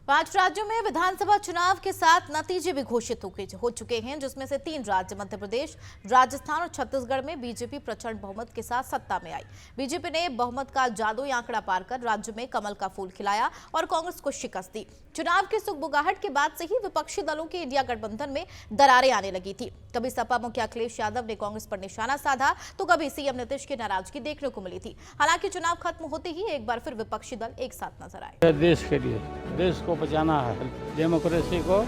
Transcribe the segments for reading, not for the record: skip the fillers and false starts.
5 राज्यों में विधानसभा चुनाव के साथ नतीजे भी घोषित हो चुके हैं, जिसमें से 3 राज्य मध्य प्रदेश, राजस्थान और छत्तीसगढ़ में बीजेपी प्रचंड बहुमत के साथ सत्ता में आई। बीजेपी ने बहुमत का जादुई आंकड़ा पार कर राज्य में कमल का फूल खिलाया और कांग्रेस को शिकस्त दी। चुनाव की सुगबुगाहट के बाद से ही विपक्षी दलों के इंडिया गठबंधन में दरारें आने लगी थी। कभी सपा मुखिया अखिलेश यादव ने कांग्रेस पर निशाना साधा, तो कभी सीएम नीतीश की नाराजगी देखने को मिली थी। हालांकि चुनाव खत्म होते ही एक बार फिर विपक्षी दल एक साथ नजर आए। देश के लिए, देश को बचाना है, डेमोक्रेसी को,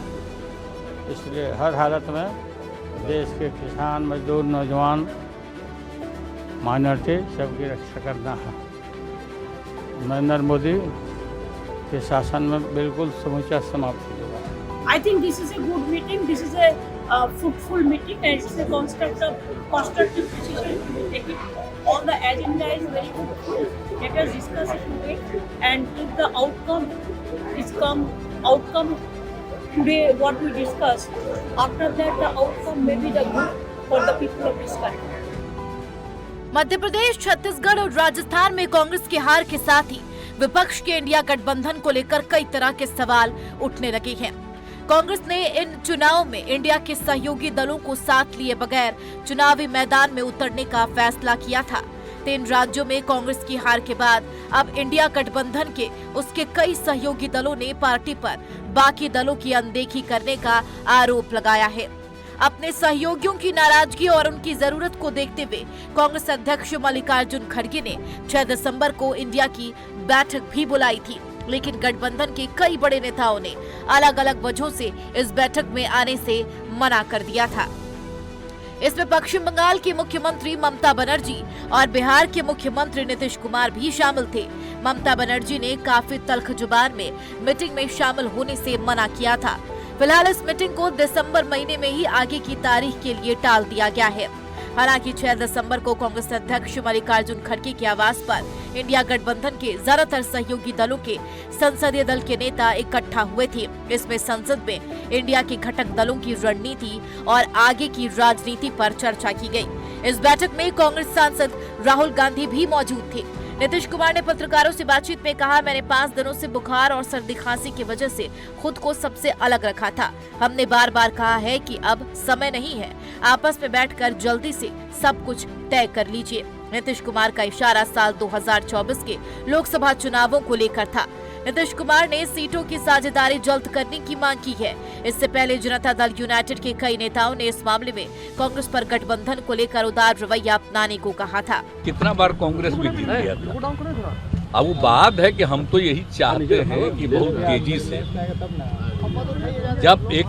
इसलिए हर हालत में देश के किसान, मजदूर, नौजवान, माइनॉरिटी सबकी रक्षा करना है। नरेंद्र मोदी के शासन में बिल्कुल समूचा समाप्त होगा। I think this is a good meeting. This is a fruitful meeting, and it's a constructive decision to be taken. All the agenda is very good. Let us discuss it today, and if the outcome today what we discuss, after that the outcome may be the good for the people of this country. Madhya Pradesh, Chhattisgarh और राजस्थान में कांग्रेस की हार के साथ ही विपक्ष के India गठबंधन को लेकर कई तरह के सवाल उठने लगे हैं। कांग्रेस ने इन चुनाव में इंडिया के सहयोगी दलों को साथ लिए बगैर चुनावी मैदान में उतरने का फैसला किया था। 3 राज्यों में कांग्रेस की हार के बाद अब इंडिया गठबंधन के उसके कई सहयोगी दलों ने पार्टी पर बाकी दलों की अनदेखी करने का आरोप लगाया है। अपने सहयोगियों की नाराजगी और उनकी जरूरत को देखते हुए कांग्रेस अध्यक्ष मल्लिकार्जुन खड़गे ने 6 दिसंबर को इंडिया की बैठक भी बुलाई थी, लेकिन गठबंधन के कई बड़े नेताओं ने अलग अलग वजहों से इस बैठक में आने से मना कर दिया था। इसमें पश्चिम बंगाल की मुख्यमंत्री ममता बनर्जी और बिहार के मुख्यमंत्री नीतीश कुमार भी शामिल थे। ममता बनर्जी ने काफी तल्ख जुबान में मीटिंग में शामिल होने से मना किया था। फिलहाल इस मीटिंग को दिसंबर महीने में ही आगे की तारीख के लिए टाल दिया गया है। हालांकि 6 दिसंबर को कांग्रेस अध्यक्ष मल्लिकार्जुन खड़गे के आवास पर इंडिया गठबंधन के ज्यादातर सहयोगी दलों के संसदीय दल के नेता इकट्ठा हुए थे। इसमें संसद में इंडिया के घटक दलों की रणनीति और आगे की राजनीति पर चर्चा की गई। इस बैठक में कांग्रेस सांसद राहुल गांधी भी मौजूद थे। नीतीश कुमार ने पत्रकारों से बातचीत में कहा, मैंने 5 दिनों से बुखार और सर्दी खांसी की वजह से खुद को सबसे अलग रखा था। हमने बार बार कहा है कि अब समय नहीं है, आपस में बैठकर जल्दी से सब कुछ तय कर लीजिए। नीतीश कुमार का इशारा साल 2024 के लोकसभा चुनावों को लेकर था। नीतीश कुमार ने सीटों की साझेदारी जल्द करने की मांग की है। इससे पहले जनता दल यूनाइटेड के कई नेताओं ने इस मामले में कांग्रेस पर गठबंधन को लेकर उदार रवैया अपनाने को कहा था। कितना बार कांग्रेस भी जीत गया था। अब वो बात है कि हम तो यही चाहते हैं कि बहुत तेजी से जब एक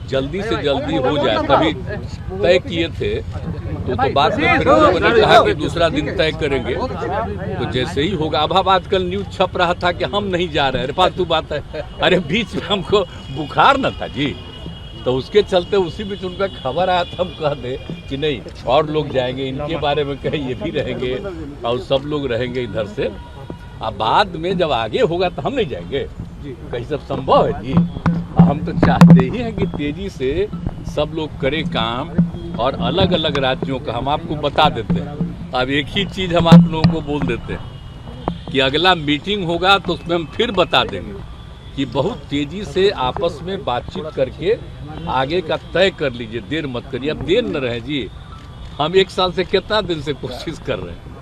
जल्दी से जल्दी हो जाए, तभी तय किए थे तो बाद में फिर लोगों ने कहा कि दूसरा दिन तय करेंगे, तो जैसे ही होगा। अब आजकल न्यूज छप रहा था कि हम नहीं जा रहे। अरे फालतू बात है, अरे बीच में हमको बुखार न था जी, तो उसके चलते उसी बीच उनका खबर आया था, हम कह दे कि नहीं और लोग जाएंगे, इनके बारे में कहें ये भी रहेंगे और सब लोग रहेंगे इधर से। अब बाद में जब आगे होगा तो हम नहीं जाएंगे, कहीं सब संभव है जी। हम तो चाहते ही हैं कि तेजी से सब लोग करें काम, और अलग अलग राज्यों का हम आपको बता देते हैं। अब एक ही चीज़ हम आप लोगों को बोल देते हैं कि अगला मीटिंग होगा तो उसमें हम फिर बता देंगे कि बहुत तेजी से आपस में बातचीत करके आगे का तय कर लीजिए, देर मत करिए। अब देर न रहे जी, हम 1 साल से कितना दिन से कोशिश कर रहे हैं।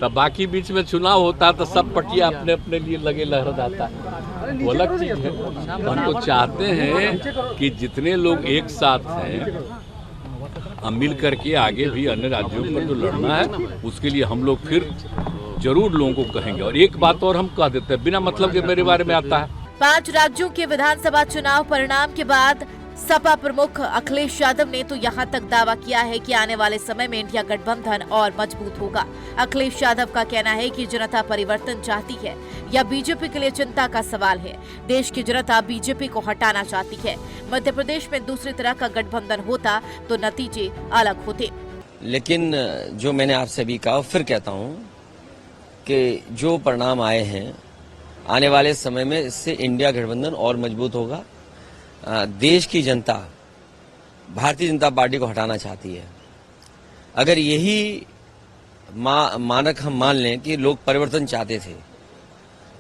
तब बाकी बीच में चुनाव होता है तो सब पटिया अपने अपने लिए लगे लहर जाता है, वो अलग चीज़ है। हम तो चाहते हैं कि जितने लोग एक साथ हैं हम मिल करके आगे भी अन्य राज्यों पर जो लड़ना है उसके लिए हम लोग फिर जरूर लोगों को कहेंगे। और एक बात और हम कह देते हैं, बिना मतलब के मेरे बारे में आता है। 5 राज्यों के विधानसभा चुनाव परिणाम के बाद सपा प्रमुख अखिलेश यादव ने तो यहां तक दावा किया है कि आने वाले समय में इंडिया गठबंधन और मजबूत होगा। अखिलेश यादव का कहना है कि जनता परिवर्तन चाहती है या बीजेपी के लिए चिंता का सवाल है। देश की जनता बीजेपी को हटाना चाहती है। मध्य प्रदेश में दूसरी तरह का गठबंधन होता तो नतीजे अलग होते। लेकिन जो मैंने आपसे अभी कहा फिर कहता हूँ कि जो परिणाम आए हैं आने वाले समय में इससे इंडिया गठबंधन और मजबूत होगा। देश की जनता भारतीय जनता पार्टी को हटाना चाहती है। अगर यही मानक हम मान लें कि लोग परिवर्तन चाहते थे,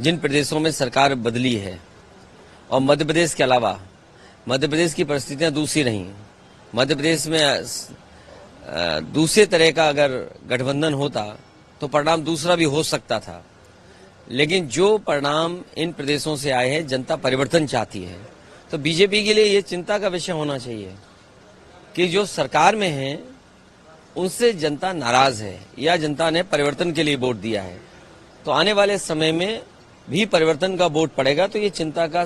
जिन प्रदेशों में सरकार बदली है और मध्य प्रदेश के अलावा मध्य प्रदेश की परिस्थितियां दूसरी रही। मध्य प्रदेश में दूसरे तरह का अगर गठबंधन होता तो परिणाम दूसरा भी हो सकता था, लेकिन जो परिणाम इन प्रदेशों से आए हैं, जनता परिवर्तन चाहती है। तो बीजेपी के लिए ये चिंता का विषय होना चाहिए कि जो सरकार में है उनसे जनता नाराज है या जनता ने परिवर्तन के लिए वोट दिया है, तो आने वाले समय में भी परिवर्तन का वोट पड़ेगा। तो ये चिंता का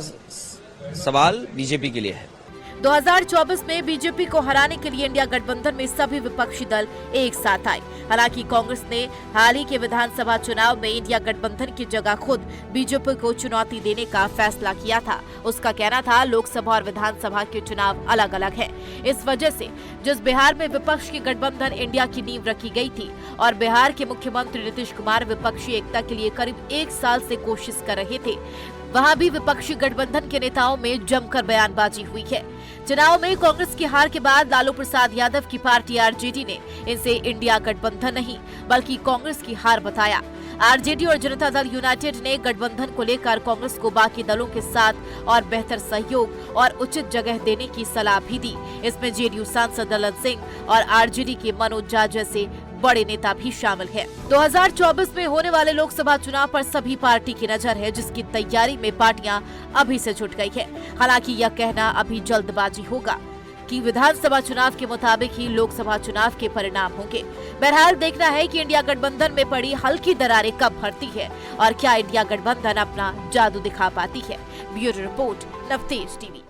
सवाल बीजेपी के लिए है। 2024 में बीजेपी को हराने के लिए इंडिया गठबंधन में सभी विपक्षी दल एक साथ आए। हालांकि कांग्रेस ने हाल ही के विधानसभा चुनाव में इंडिया गठबंधन की जगह खुद बीजेपी को चुनौती देने का फैसला किया था। उसका कहना था लोकसभा और विधानसभा के चुनाव अलग अलग हैं। इस वजह से जिस बिहार में विपक्ष की गठबंधन इंडिया की नींव रखी गई थी और बिहार के मुख्यमंत्री नीतीश कुमार विपक्षी एकता के लिए करीब 1 साल से कोशिश कर रहे थे, वहां भी विपक्षी गठबंधन के नेताओं में जमकर बयानबाजी हुई है। चुनाव में कांग्रेस की हार के बाद लालू प्रसाद यादव की पार्टी आरजेडी ने इसे इंडिया गठबंधन नहीं बल्कि कांग्रेस की हार बताया। आरजेडी और जनता दल यूनाइटेड ने गठबंधन को लेकर कांग्रेस को बाकी दलों के साथ और बेहतर सहयोग और उचित जगह देने की सलाह भी दी। इसमें जेडीयू सांसद ललन सिंह और आरजेडी के मनोज झा जैसे बड़े नेता भी शामिल हैं। 2024 में होने वाले लोकसभा चुनाव पर सभी पार्टी की नजर है, जिसकी तैयारी में पार्टियां अभी से जुट गई है। हालांकि यह कहना अभी जल्दबाजी होगा कि विधानसभा चुनाव के मुताबिक ही लोकसभा चुनाव के परिणाम होंगे। बहरहाल देखना है कि इंडिया गठबंधन में पड़ी हल्की दरारें कब भरती है और क्या इंडिया गठबंधन अपना जादू दिखा पाती है। Bureau report, Navtej TV.